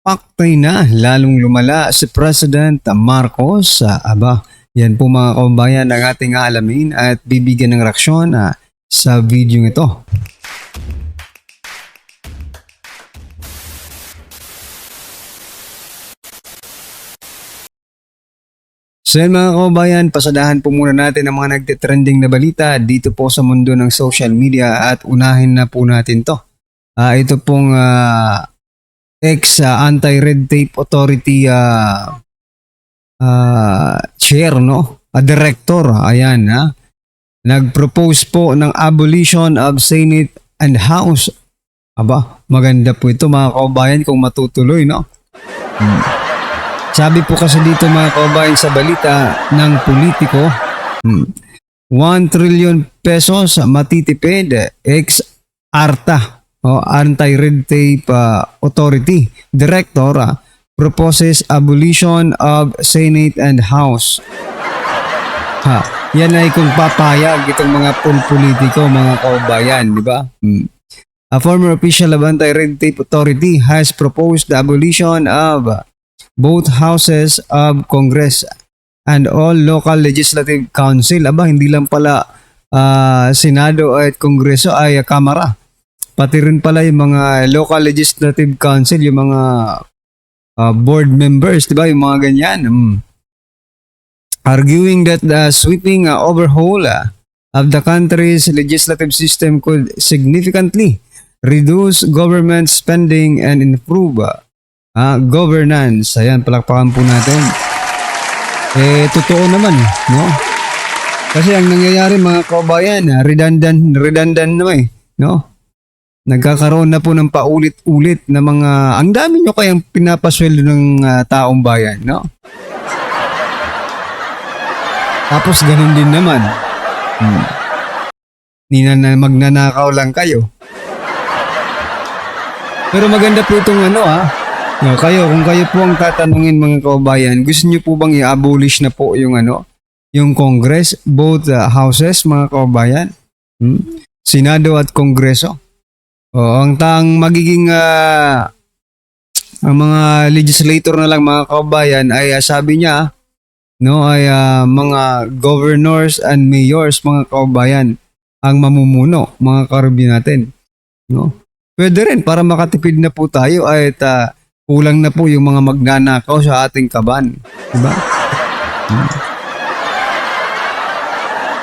paktay na lalong lumala si President Marcos. Yan po mga kababayan ang ating aalamin at bibigyan ng reaksyon sa video ito. So yan mga kababayan, pasadahan po muna natin ang mga nagtitrending na balita dito po sa mundo ng social media at unahin na po natin to. Ito pong ex-anti-red tape authority chair, no? Director, ayan nag-propose po ng abolition of Senate and House. Maganda po ito mga kababayan kung matutuloy, no? Sabi po kasi dito mga kababayan sa balita ng politiko, 1 trillion pesos matitipid ex-ARTA o Anti-Red Tape Authority Director proposes abolition of Senate and House. Yan ay kung papayag itong mga politiko mga kababayan, di ba? A former official of Anti-Red Tape Authority has proposed the abolition of both houses of Congress and all local legislative council. Hindi lang pala Senado at Kongreso ay Kamara. Pati rin pala yung mga local legislative council, yung mga board members, di ba? Yung mga ganyan. Arguing that the sweeping overhaul of the country's legislative system could significantly reduce government spending and improve governance. Ayan, palakpakan po natin. Totoo naman, no? Kasi ang nangyayari mga kababayan, redundant naman, no? Nagkakaroon na po ng paulit-ulit na mga, ang dami nyo kayang pinapasweldo ng taong bayan, no? Tapos ganun din naman. Magnanakaw lang kayo. Pero maganda po itong No, kung kayo po ang tatanungin mga kababayan, gusto niyo po bang i-abolish na po yung yung Congress, both houses mga kababayan? Senado at Kongreso? Ang magiging ang mga legislator na lang mga kababayan ay sabi niya, no, ay mga governors and mayors mga kababayan ang mamumuno mga karabin natin, no? Pwede rin para makatipid na po tayo ay kulang na po yung mga magnanakaw sa ating kaban. Diba?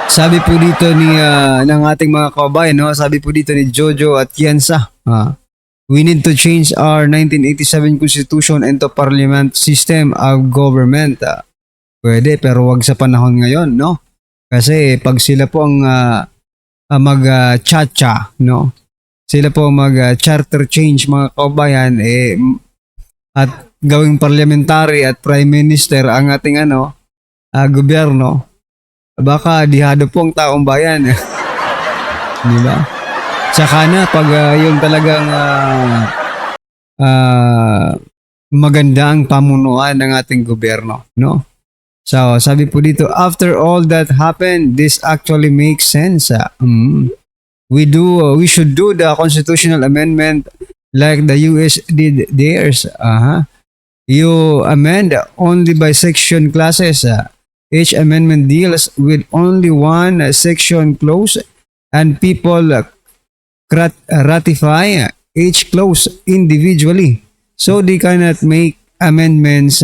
Sabi po dito ng ating mga kababayan, no? Sabi po dito ni Jojo at Kiansa, we need to change our 1987 Constitution into parliament system of government. Pwede, pero wag sa panahon ngayon, no? Kasi pag sila po ang mag-chacha, no? Sila po mag-charter change mga kababayan, at gawing parliamentary at prime minister ang ating gobyerno, baka dihado po ang taong bayan. Di ba? Tsaka na pag yung talagang maganda ang pamunuan ng ating gobyerno, no? So, sabi po dito, after all that happened, this actually makes sense. We should do the constitutional amendment like the US did theirs. You amend only by section classes. Each amendment deals with only one section clause and people ratify each clause individually. So they cannot make amendments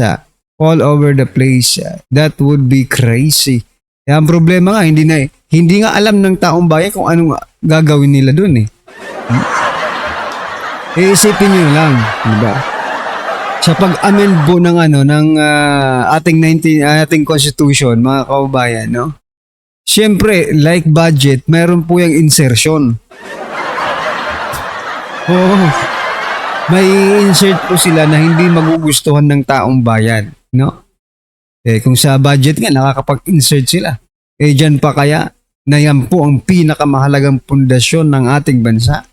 all over the place. That would be crazy. Ang problema nga, hindi nga alam ng taong bayan kung anong gagawin nila dun . Iisipin nyo lang, diba? Sa pag-amend po ng ating constitution, mga kababayan, no? Siyempre, like budget, mayroon po yung insertion. May insert po sila na hindi magugustuhan ng taong bayan, no? Kung sa budget nga, nakakapag-insert sila. Dyan pa kaya na yan po ang pinakamahalagang pundasyon ng ating bansa.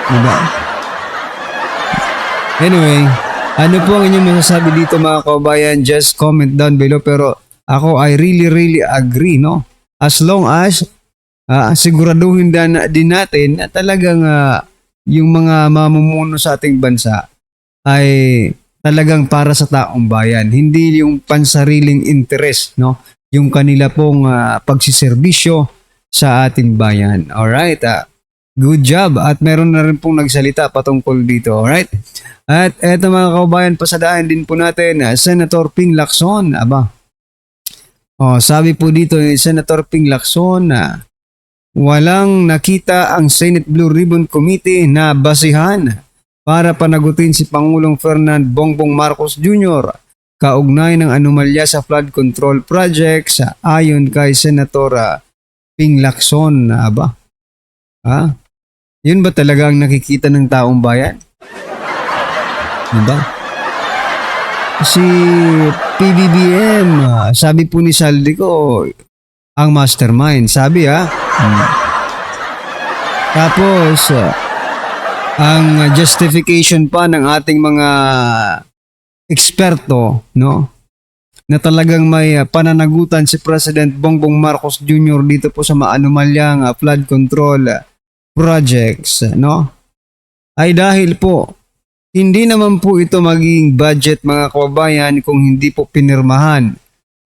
Diba? Anyway, ano po ang inyong masasabi dito mga kababayan? Just comment down below. Pero ako, I really agree, no? As long as siguraduhin din natin na talagang yung mga mamumuno sa ating bansa ay talagang para sa taong bayan, hindi yung pansariling interest, no? Yung kanila pong pagsiservisyo sa ating bayan. Alright, good job. At meron na rin pong nagsalita patungkol dito. Alright? At eto mga kabayan, pasadaan din po natin, Senator Ping Lacson. Aba, sabi po dito ni Senator Ping Lacson na walang nakita ang Senate Blue Ribbon Committee na basihan para panagutin si Pangulong Ferdinand Bongbong Marcos Jr. kaugnay ng anomalya sa flood control project ayon kay Senator Ping Lacson. Aba, yun ba talaga ang nakikita ng taong bayan? Diba? Si PBBM, sabi po ni Saldico, ang mastermind. Sabi Tapos, ang justification pa ng ating mga eksperto, no? Na talagang may pananagutan si President Bongbong Marcos Jr. dito po sa maanomalyang flood control projects, no? Ay dahil po, hindi naman po ito magiging budget mga kababayan kung hindi po pinirmahan,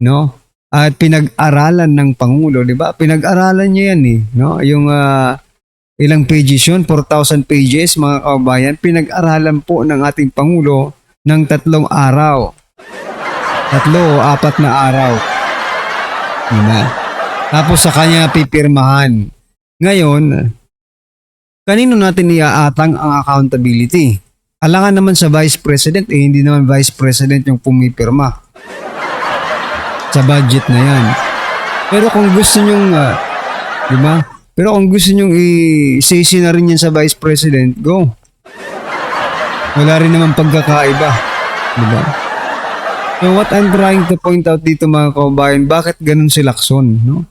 no? At pinag-aralan ng Pangulo, di ba? Pinag-aralan niya yan no? Yung ilang pages yun, 4,000 pages mga kababayan, pinag-aralan po ng ating Pangulo ng 3 araw. 3 o 4 na araw. Diba? Tapos sa kanya pipirmahan. Ngayon, kanino natin iaatang ang accountability? Alangan naman sa Vice President, hindi naman Vice President yung pumipirma sa budget na yan. Pero kung gusto nyong, di ba? Pero kung gusto nyong i-sisi na rin yan sa Vice President, go. Wala rin naman pagkakaiba. Di ba? So what I'm trying to point out dito mga kababayan, bakit ganun si Lacson, no?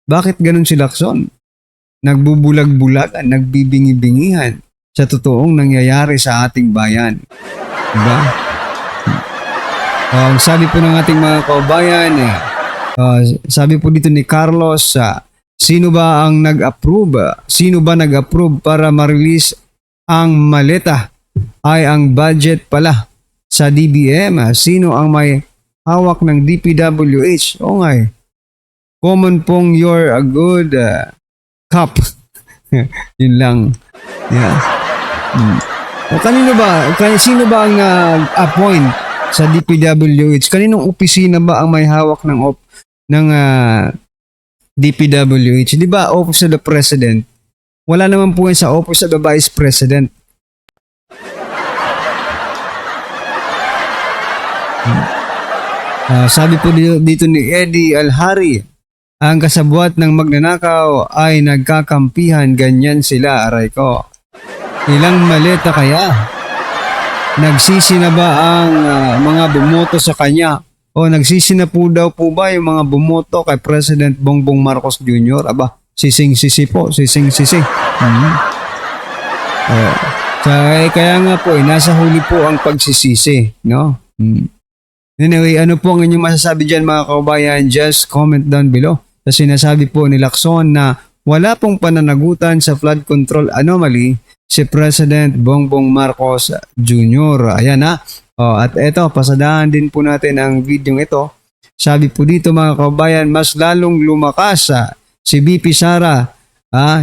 Bakit ganun si Lacson? Nagbubulag-bulagan, nagbibingi-bingihan sa totoong nangyayari sa ating bayan. Diba? Sabi po ng ating mga kababayan, sabi po dito ni Carlos, sino ba nag-approve para ma-release ang maleta? Ay ang budget pala sa DBM. Sino ang may hawak ng DPWH? O nga common pong you're a good cop. Yun lang. Yeah. Sino ba ang appoint sa DPWH? Kaninong opisina ba ang may hawak ng DPWH? Di ba Office of the President? Wala naman po yan sa Office of the Vice President. Sabi po dito ni Eddie Alhari, ang kasabwat ng magnanakaw ay nagkakampihan, ganyan sila, aray ko. Ilang maleta kaya? Nagsisi na ba ang mga bumoto sa kanya? O nagsisi na po daw po ba yung mga bumoto kay President Bongbong Marcos Jr.? Aba, sising-sisi po, sising-sisi. Kaya nga po, nasa huli po ang pagsisisi, no? Anyway, ano po ang inyong masasabi dyan mga kababayan? Just comment down below. Sa sinasabi po ni Lacson na wala pong pananagutan sa flood control anomaly si President Bongbong Marcos Jr. Ayan at eto, pasadahan din po natin ang video ito. Sabi po dito mga kababayan, mas lalong lumakas si BP Sara.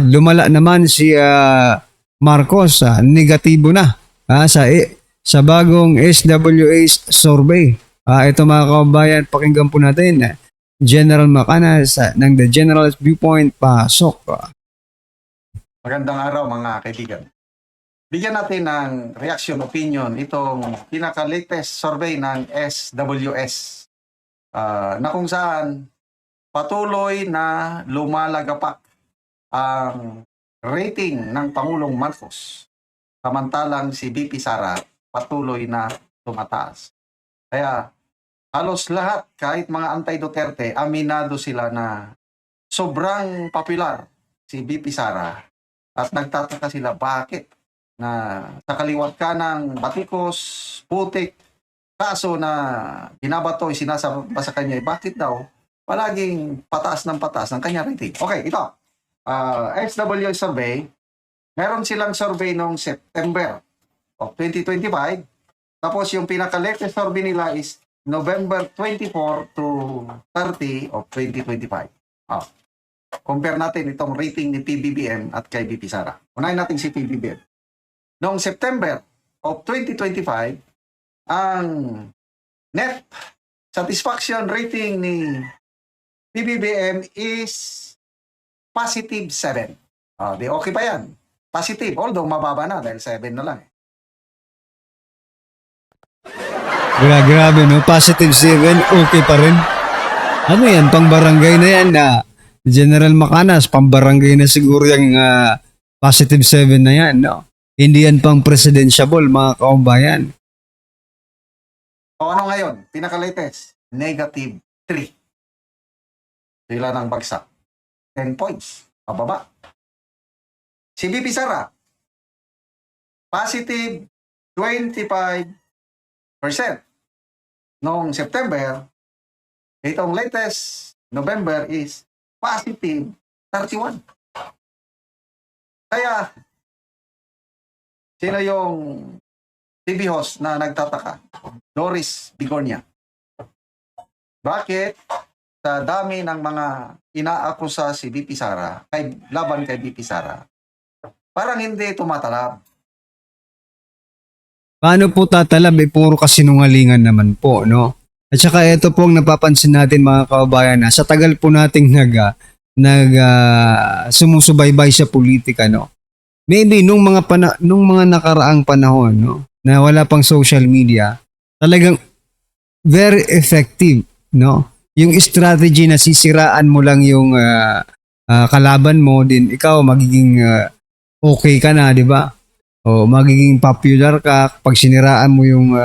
Lumala naman si Marcos, negatibo na sa bagong SWH survey. Ito mga kababayan, pakinggan po natin. General Macanas ng The General's Viewpoint, pasok. Magandang araw mga kaibigan. Bigyan natin ng reaction opinion itong pinaka-latest survey ng SWS na kung saan patuloy na lumalagapak ang rating ng Pangulong Marcos. Samantalang si BP Sara patuloy na tumataas. Kaya halos lahat, kahit mga anti-Duterte, aminado sila na sobrang popular si BP Sara at nagtataka sila bakit na sa kaliwat ka ng batikos, putik, kaso na binabato, sinasamba sa kanya, bakit daw palaging pataas ng kanya rating. Okay, ito. SW survey, meron silang survey noong September of 2025 Tapos yung pinaka-latest survey nila is November 24 to 30 of 2025. Ah, compare natin itong rating ni PBBM at kay VP Sara. Unahin natin si PBBM. Noong September of 2025, ang net satisfaction rating ni PBBM is positive 7. Di okay pa yan. Positive, although mababa na dahil 7 na lang. Grabe, no? Positive 7, okay pa rin. Ano yan, pang barangay na yan na General Macanas, pang barangay na siguro yung positive 7 na yan, no? Hindi yan pang presidentiable, mga kaumbayan. O ano ngayon? Pinaka-latest, negative 3. Sila ng bagsak. 10 points. Pababa. Si VP Sara, positive 25%. Noong September, itong latest November is positive 31. Kaya, sino yung TV host na nagtataka? Doris Bigornia. Bakit sa dami ng mga inaakusa si VP Sara, laban kay VP Sara, parang hindi tumatalab? Paano po tatalab? Puro kasinungalingan naman po, no? At saka ito po ang napapansin natin, mga kababayan, na sa tagal po nating sumusubaybay sa politika, no? Maybe nung mga nakaraang panahon, no, na wala pang social media, talagang very effective, no? Yung strategy na sisiraan mo lang yung kalaban mo, din ikaw magiging okay ka na, di ba? O magiging popular ka pag siniraan mo yung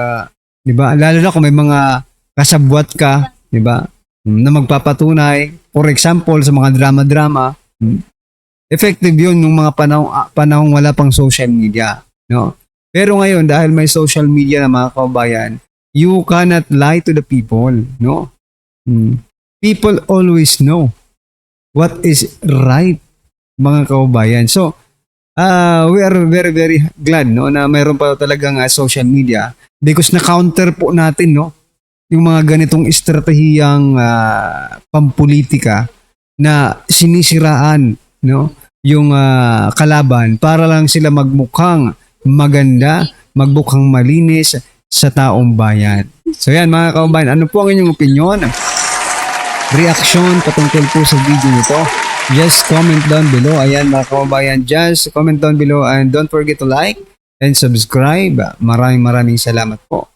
'di ba? Lalo na kung may mga kasabwat ka, 'di ba? Na magpapatunay, for example sa mga drama-drama, effective 'yun nung mga panahong wala pang social media, no? Pero ngayon dahil may social media na, mga kababayan, you cannot lie to the people, no? People always know what is right, mga kababayan. So we are very very glad, no, na mayroon pa talagang social media because na-counter po natin, no, yung mga ganitong estratehiyang pampolitika na sinisiraan, no, yung kalaban para lang sila magmukhang maganda, magmukhang malinis sa taong bayan. So yan, mga kababayan, ano po ang inyong opinion? Reaction patungkol po sa video nito? Just comment down below. Ayan, mga kababayan, just comment down below and don't forget to like and subscribe. Maraming salamat po.